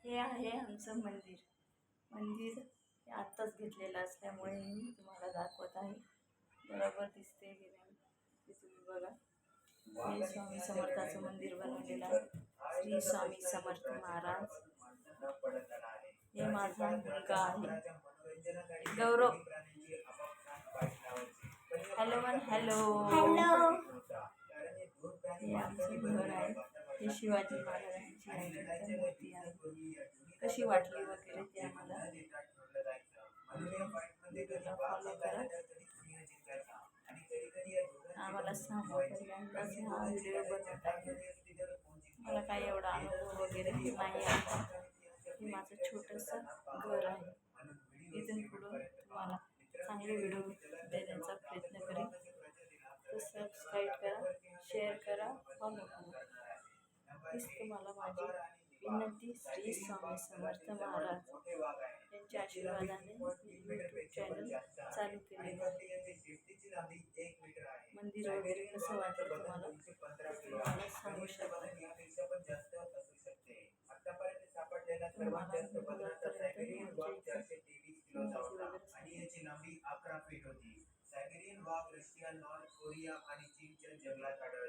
हे आहे आमचं मंदिर. मंदिर हे आत्ताच घेतलेलं असल्यामुळे मी तुम्हाला दाखवत आहे. बरोबर दिसते की नाही ते तुम्ही बघा. हे स्वामी समर्थाचं मंदिर बनवलेलं आहे. श्री स्वामी समर्थ महाराज. हे माझा मुलगा आहे गौरव. हॅलो मन हॅलो. हे आमचं घर आहे. हे शिवाजी महाराजांची आहे मूर्ती आहे. कशी वाटली वगैरे ते आम्हाला फॉलो करा. आम्हाला पहिल्यांदाच हा व्हिडिओ बनवत आहे. मला काही एवढा अनुभव वगैरे नाही आहे. हे माझं छोटंसं घर आहे. इथून पुढून तुम्हाला चांगले व्हिडिओ देण्याचा प्रयत्न करेन. तर सबस्क्राईब करा, शेअर करा, फॉलो करा. हीच तुम्हाला माझी विनंती. श्री स्वामी समर्थ महाराज यांच्या आशीर्वादाने यूट्यूब चॅनल चालू केलेलं आहे. मंदिर वगैरे कसं वाटलं तुम्हाला सांगू शकता. सायबेरियन वाघ रशिया, नॉर्थ कोरिया आणि चीनच्या जंगलात आढळतो.